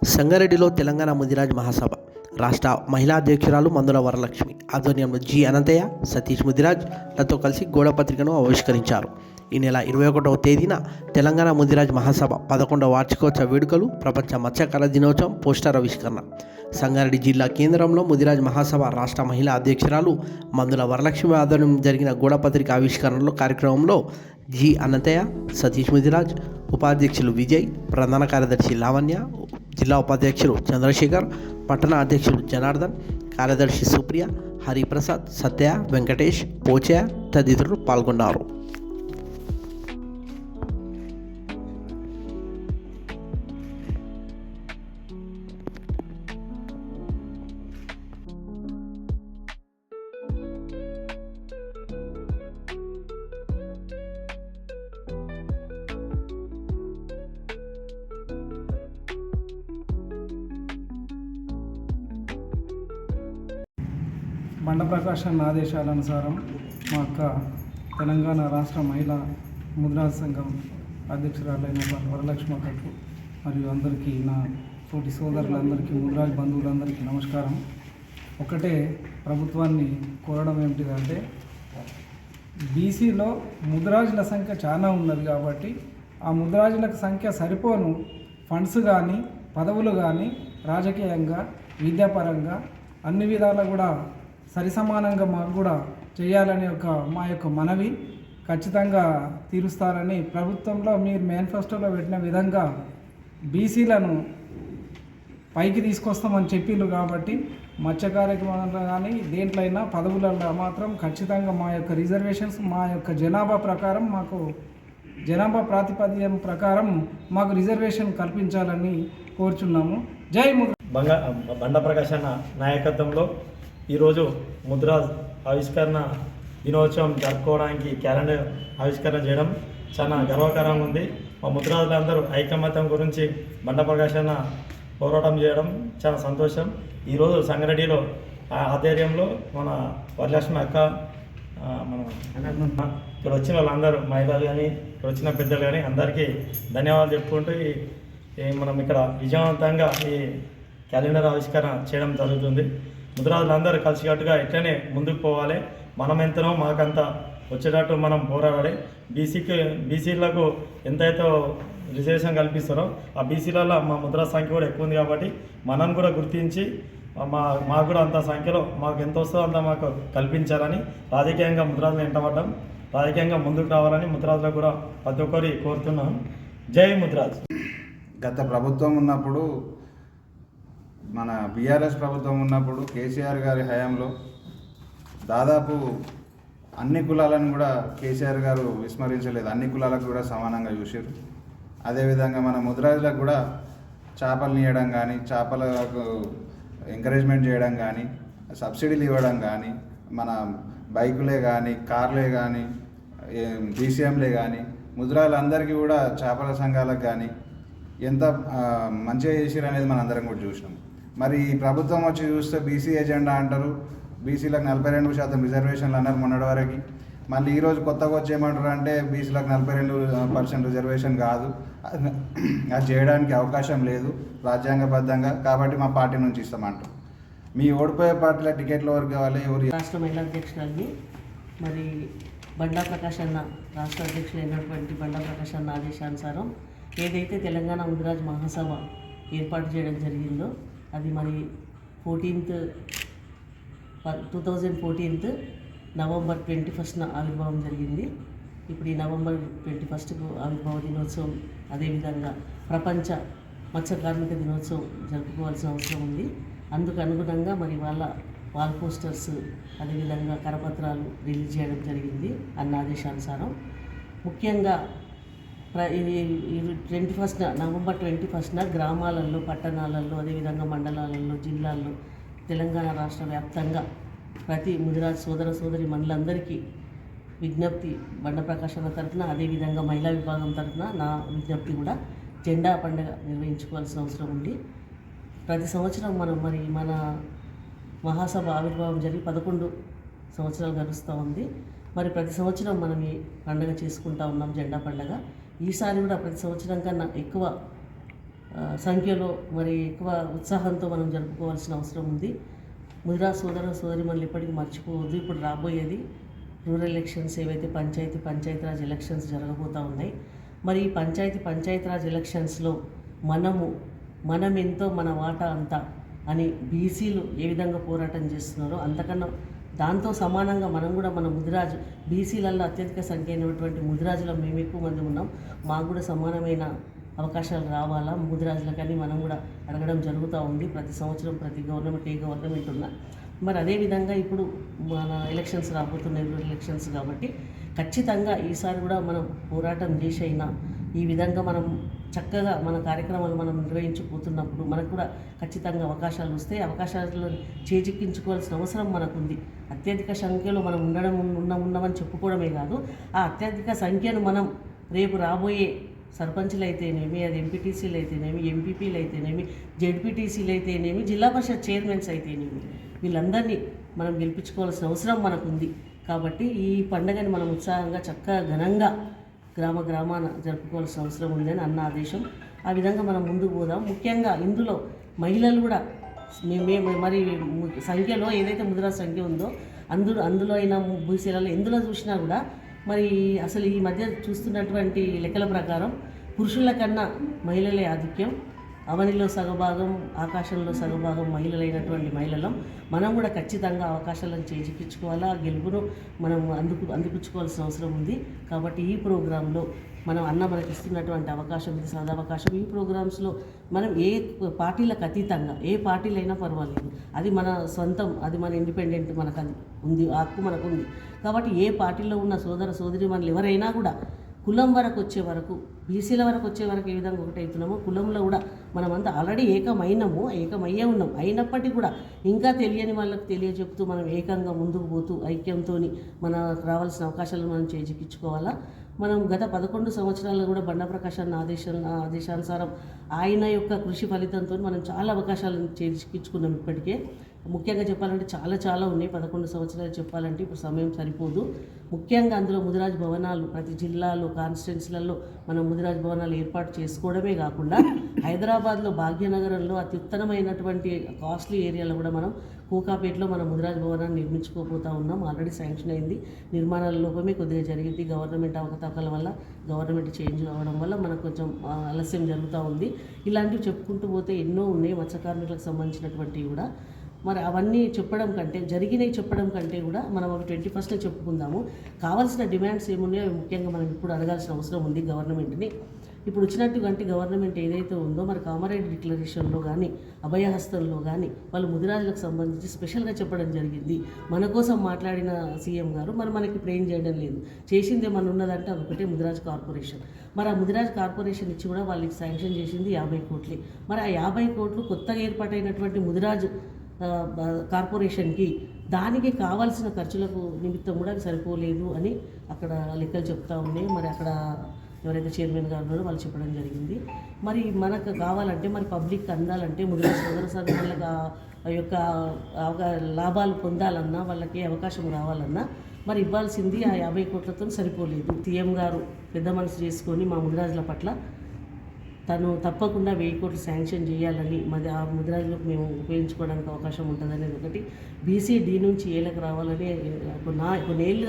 సంగారెడ్డిలో తెలంగాణ ముదిరాజ్ మహాసభ రాష్ట్ర మహిళా అధ్యక్షురాలు మందుల వరలక్ష్మి ఆధ్వర్యంలో జి అనంతయ్య, సతీష్ ముదిరాజ్లతో కలిసి గోడపత్రికను ఆవిష్కరించారు. ఈ నెల 21వ తేదీన తెలంగాణ ముదిరాజ్ మహాసభ 11వ వార్షికోత్సవ వేడుకలు, ప్రపంచ మత్స్యకార దినోత్సవం పోస్టర్ ఆవిష్కరణ. సంగారెడ్డి జిల్లా కేంద్రంలో ముదిరాజ్ మహాసభ రాష్ట్ర మహిళా అధ్యక్షురాలు మందుల వరలక్ష్మి ఆధ్వర్యం జరిగిన గోడపత్రిక ఆవిష్కరణలో కార్యక్రమంలో జి అనంతయ్య, సతీష్ ముదిరాజ్, ఉపాధ్యక్షులు విజయ్, ప్రధాన కార్యదర్శి లావణ్య, జిల్లా ఉపాధ్యక్షులు చంద్రశేఖర్, పట్టణ అధ్యక్షులు జనార్దన్, కార్యదర్శి సుప్రియ, హరిప్రసాద్, సత్య, వెంకటేష్, పోచయ్య తదితరులు పాల్గొన్నారు. బండ ప్రకాశన్ ఆదేశాలనుసారం మా అక్క తెలంగాణ రాష్ట్ర మహిళా ముద్రాజ్ సంఘం అధ్యక్షురాలైన వరలక్ష్మి అక్కకు మరియు అందరికీ, నా తోటి సోదరులందరికీ, ముద్రాజ్ బంధువులందరికీ నమస్కారం. ఒకటే ప్రభుత్వాన్ని కోరడం ఏమిటిదంటే, బీసీలో ముద్రాజుల సంఖ్య చాలా ఉన్నది కాబట్టి ఆ ముద్రాజులకు సంఖ్య సరిపోను ఫండ్స్ కానీ, పదవులు కానీ, రాజకీయంగా, విద్యాపరంగా అన్ని విధాలా కూడా సరిసమానంగా మాకు కూడా చేయాలనే మా యొక్క మనవి ఖచ్చితంగా తీరుస్తారని ప్రభుత్వంలో మీరు మేనిఫెస్టోలో పెట్టిన విధంగా బీసీలను పైకి తీసుకొస్తామని చెప్పిళ్ళు కాబట్టి మత్స్య కార్యక్రమాల్లో కానీ దేంట్లో అయినా పదవులలో మాత్రం ఖచ్చితంగా మా యొక్క రిజర్వేషన్స్, మా యొక్క జనాభా ప్రకారం, మాకు జనాభా ప్రాతిపదికం ప్రకారం మాకు రిజర్వేషన్ కల్పించాలని కోరుచున్నాము. జై బండ ప్రకాశన్న నాయకత్వంలో ఈరోజు ముద్రాజ్ ఆవిష్కరణ దినోత్సవం జరుపుకోవడానికి క్యాలెండర్ ఆవిష్కరణ చేయడం చాలా గర్వకారంగా ఉంది. మా ముద్రాజులందరూ ఐకమత్యం గురించి బండ ప్రకాశన్న పోరాటం చేయడం చాలా సంతోషం. ఈరోజు సంగారెడ్డిలో ఆధ్వర్యంలో మన వరలక్ష్మి అక్క, మన ఇక్కడ వచ్చిన వాళ్ళందరూ మహిళలు కానీ, ఇక్కడ వచ్చిన పెద్దలు కానీ అందరికీ ధన్యవాదాలు చెప్పుకుంటూ మనం ఇక్కడ విజయవంతంగా ఈ క్యాలెండర్ ఆవిష్కరణ చేయడం జరుగుతుంది. ముద్రాజులందరూ కలిసికట్టుగా ఇట్లనే ముందుకు పోవాలి. మనం ఎంతనో మాకంత వచ్చేటట్టు మనం పోరాడాలి. బీసీలకు ఎంతైతే రిజర్వేషన్ కల్పిస్తారో ఆ బీసీలలో మా ముద్రా సంఖ్య కూడా ఎక్కువ ఉంది కాబట్టి మనం కూడా గుర్తించి మాకు కూడా అంత సంఖ్యలో మాకు ఎంత వస్తుందో అంత మాకు కల్పించాలని, రాజకీయంగా ముద్రాజులు వెంటబడ్డం, రాజకీయంగా ముందుకు రావాలని ముద్రాజులకు కూడా ప్రతి ఒక్కరి కోరుతున్నాం. జై ముద్రాజ్. గత ప్రభుత్వం ఉన్నప్పుడు, మన బీఆర్ఎస్ ప్రభుత్వం ఉన్నప్పుడు కేసీఆర్ గారి హయాంలో దాదాపు అన్ని కులాలను కూడా కేసీఆర్ గారు విస్మరించలేదు. అన్ని కులాలకు కూడా సమానంగా చూసారు. అదేవిధంగా మన ముద్రాజులకు కూడా చేపలు ఇవ్వడం కానీ, చేపలకు ఎంకరేజ్మెంట్ చేయడం కానీ, సబ్సిడీలు ఇవ్వడం కానీ, మన బైకులే కానీ, కార్లే కానీ, బీసీఎంలే కానీ, ముద్రాజులందరికీ కూడా చేపల సంఘాలకు కానీ ఎంత మంచిగా చేసారు అనేది మన అందరం కూడా చూసినాం. మరి ఈ ప్రభుత్వం వచ్చి చూస్తే బీసీ ఎజెండా అంటారు, బీసీలకు 42% రిజర్వేషన్లు అన్నారు మొన్నటి వరకు. మళ్ళీ ఈరోజు కొత్తగా వచ్చి ఏమంటారు అంటే బీసీలకు 42% రిజర్వేషన్ కాదు, అది చేయడానికి అవకాశం లేదు రాజ్యాంగబద్ధంగా, కాబట్టి మా పార్టీ నుంచి ఇస్తామంటారు. మీ ఓడిపోయే పార్టీల టికెట్లు ఎవరికి కావాలి? రాష్ట్ర మహిళా అధ్యక్షురాలని మరి బండా ప్రకాశ్ అన్న, రాష్ట్ర అధ్యక్షులైనటువంటి బండా ప్రకాశ్ అన్న ఆదేశానుసారం ఏదైతే తెలంగాణ ముదిరాజ్ మహాసభ ఏర్పాటు చేయడం జరిగిందో అది మరి 2014 నవంబర్ 21న ఆవిర్భావం జరిగింది. ఇప్పుడు ఈ నవంబర్ 21కు ఆవిర్భావ దినోత్సవం, అదేవిధంగా ప్రపంచ మత్స్య కార్మిక దినోత్సవం జరుపుకోవాల్సిన అవసరం ఉంది. అందుకు అనుగుణంగా మరి వాల్ పోస్టర్స్, అదేవిధంగా కరపత్రాలు రిలీజ్ చేయడం జరిగింది అన్న ఆదేశానుసారం. ముఖ్యంగా నవంబర్ 21న గ్రామాలలో, పట్టణాలలో, అదేవిధంగా మండలాలలో, జిల్లాల్లో, తెలంగాణ రాష్ట్ర వ్యాప్తంగా ప్రతి ముదిరాజ్ సోదరి మనులందరికీ విజ్ఞప్తి, బండ ప్రకాశన తరఫున, అదేవిధంగా మహిళా విభాగం తరఫున నా విజ్ఞప్తి కూడా జెండా పండుగ నిర్వహించుకోవాల్సిన అవసరం ఉంది. ప్రతి సంవత్సరం మన మహాసభ ఆవిర్భావం జరిగి 11 సంవత్సరాలు గడుస్తూ ఉంది. మరి ప్రతి సంవత్సరం మనం ఈ పండుగ చేసుకుంటూ ఉన్నాం, జెండా పండుగ. ఈసారి కూడా ప్రతి సంవత్సరం కన్నా ఎక్కువ సంఖ్యలో మరి ఎక్కువ ఉత్సాహంతో మనం జరుపుకోవాల్సిన అవసరం ఉంది. ముదిరాజ్ సోదరిమణులు ఇప్పటికీ మర్చిపోవద్దు. ఇప్పుడు రాబోయేది రూరల్ ఎలక్షన్స్, ఏవైతే పంచాయతీరాజ్ ఎలక్షన్స్ జరగబోతూ ఉన్నాయి. మరి ఈ పంచాయతీరాజ్ ఎలక్షన్స్లో మనం ఎంతో మన వాటా అంతా అని బీసీలు ఏ విధంగా పోరాటం చేస్తున్నారో అంతకన్నా దాంతో సమానంగా మనం కూడా మన ముదిరాజు బీసీలలో అత్యధిక సంఖ్య అయినటువంటి ముదిరాజులో మేము ఎక్కువ మంది ఉన్నాం. మాకు కూడా సమానమైన అవకాశాలు రావాలా ముదిరాజులకని మనం కూడా అడగడం జరుగుతూ ఉంది. ప్రతి సంవత్సరం ప్రతి గవర్నమెంట్ ఉన్నా మరి అదేవిధంగా ఇప్పుడు మన ఎలక్షన్స్ రాబోతున్నాయి, రూరల్ ఎలక్షన్స్ కాబట్టి ఖచ్చితంగా ఈసారి కూడా మనం పోరాటం చేసి అయినా ఈ విధంగా మనం చక్కగా మన కార్యక్రమాలు మనం నిర్వహించిపోతున్నప్పుడు మనకు కూడా ఖచ్చితంగా అవకాశాలు వస్తాయి. అవకాశాలను చేజిక్కించుకోవాల్సిన అవసరం మనకుంది. అత్యధిక సంఖ్యలో మనం ఉన్నామని చెప్పుకోవడమే కాదు, ఆ అత్యధిక సంఖ్యను మనం రేపు రాబోయే సర్పంచ్లు అయితేనేమి, అది ఎంపీటీసీలు అయితేనేమి, ఎంపీపీలు అయితేనేమి, జెడ్పీటీసీలు అయితేనేమి, జిల్లా పరిషత్ చైర్మన్స్ అయితేనేమి, వీళ్ళందరినీ మనం గెలిపించుకోవాల్సిన అవసరం మనకుంది. కాబట్టి ఈ పండుగని మనం ఉత్సాహంగా చక్కగా ఘనంగా గ్రామాన జరుపుకోవాల్సిన అవసరం ఉందని అన్న ఆదేశం. ఆ విధంగా మనం ముందుకు పోదాం. ముఖ్యంగా ఇందులో మహిళలు కూడా మరి సంఖ్యలో ఏదైతే ముదిరాజ్ సంఖ్య ఉందో అందులో అయినా బీసీలలో ఎందులో చూసినా కూడా మరి అసలు ఈ మధ్య చూస్తున్నటువంటి లెక్కల ప్రకారం పురుషుల కన్నా మహిళలే ఆధిక్యం. అవనిలో సగభాగం, ఆకాశంలో సగభాగం మహిళలైనటువంటి మహిళలం మనం కూడా ఖచ్చితంగా అవకాశాలను చేజిక్కించుకోవాలా. ఆ గెలుపును మనం అందిపుచ్చుకోవాల్సిన అవసరం ఉంది. కాబట్టి ఈ ప్రోగ్రాంలో మనం మనకి ఇస్తున్నటువంటి అవకాశం, ఇది సదవకాశం. ఈ ప్రోగ్రామ్స్లో మనం ఏ పార్టీలకు అతీతంగా ఏ పార్టీలైనా పర్వాలేదు, అది మన సొంతం, అది మన ఇండిపెండెంట్, మనకు అది ఉంది, ఆ హక్కు మనకు ఉంది. కాబట్టి ఏ పార్టీలో ఉన్న సోదరిమణులు ఎవరైనా కూడా కులం వరకు వచ్చే వరకు, బీసీల వరకు వచ్చే వరకు ఏ విధంగా ఒకటవుతున్నామో కులంలో కూడా మనమంతా ఆల్రెడీ ఏకమయ్యే ఉన్నాం. అయినప్పటికీ కూడా ఇంకా తెలియని వాళ్ళకి తెలియజెప్తూ మనం ఏకంగా ముందుకు పోతూ ఐక్యంతో మనకు రావాల్సిన అవకాశాలను మనం చేజిక్కించుకోవాలా. మనం గత 11 సంవత్సరాల్లో కూడా బండా ప్రకాష్ అన్న ఆదేశానుసారం ఆయన యొక్క కృషి ఫలితంతో మనం చాలా అవకాశాలను చేజిక్కించుకున్నాం. ఇప్పటికే ముఖ్యంగా చెప్పాలంటే చాలా ఉన్నాయి. 11 సంవత్సరాలు చెప్పాలంటే ఇప్పుడు సమయం సరిపోదు. ముఖ్యంగా అందులో ముదిరాజ్ భవనాలు ప్రతి జిల్లాలో కాన్స్టిట్యున్సీలలో మనం ముదిరాజ్ భవనాలు ఏర్పాటు చేసుకోవడమే కాకుండా హైదరాబాద్లో భాగ్యనగరంలో అత్యుత్తమమైనటువంటి కాస్ట్లీ ఏరియాలో కూడా మనం కోకాపేటలో మనం ముదిరాజ్ భవనాన్ని నిర్మించుకోబోతూ ఉన్నాం. ఆల్రెడీ శాంక్షన్ అయింది. నిర్మాణాల లోపమే కొద్దిగా జరిగింది. గవర్నమెంట్ అవకతవకల వల్ల, గవర్నమెంట్ చేంజ్ అవ్వడం వల్ల మనకు కొంచెం ఆలస్యం జరుగుతూ ఉంది. ఇలాంటివి చెప్పుకుంటూ పోతే ఎన్నో ఉన్నాయి మత్స్యకార్మికులకు సంబంధించినటువంటివి కూడా. మరి అవన్నీ చెప్పడం కంటే కూడా మనం అవి 21st చెప్పుకుందాము. కావాల్సిన డిమాండ్స్ ఏమున్నాయో అవి ముఖ్యంగా మనం ఇప్పుడు అడగాల్సిన అవసరం ఉంది గవర్నమెంట్ని. ఇప్పుడు వచ్చినటువంటి గవర్నమెంట్ ఏదైతే ఉందో మరి కామారెడ్డి డిక్లరేషన్లో కానీ, అభయహస్తంలో కానీ వాళ్ళు ముదిరాజులకు సంబంధించి స్పెషల్గా చెప్పడం జరిగింది. మన కోసం మాట్లాడిన సీఎం గారు మరి మనకి ఇప్పుడు ఏం చేయడం లేదు. చేసింది ఏమన్నా ఉన్నదంటే అది ఒకటే ముదిరాజ్ కార్పొరేషన్. మరి ఆ ముదిరాజ్ కార్పొరేషన్ ఇచ్చి కూడా వాళ్ళకి శాంక్షన్ చేసింది 50 కోట్లే. మరి ఆ 50 కోట్లు కొత్తగా ఏర్పాటైనటువంటి ముదిరాజు కార్పొరేషన్కి దానికి కావాల్సిన ఖర్చులకు నిమిత్తం కూడా సరిపోలేదు అని అక్కడ లెక్కలు చెప్తా ఉన్నాయి. మరి అక్కడ ఎవరైతే చైర్మన్ గారు ఉన్నారో వాళ్ళు చెప్పడం జరిగింది. మరి మనకు కావాలంటే మరి పబ్లిక్ అందాలంటే ముదిరాజ్ సోదరులకు ఆ యొక్క లాభాలు పొందాలన్నా, వాళ్ళకి అవకాశం రావాలన్నా మరి ఇవ్వాల్సింది ఆ 50 కోట్లతో సరిపోలేదు. సీఎం గారు పెద్ద మనసు చేసుకొని మా ముదిరాజుల పట్ల తను తప్పకుండా 1000 కోట్లు శాంక్షన్ చేయాలని, మరి ఆ ముదిరాజులకు మేము ఉపయోగించుకోవడానికి అవకాశం ఉంటుందనేది ఒకటి. బీసీ డి నుంచి ఏలకు రావాలని కొన్నేళ్ళు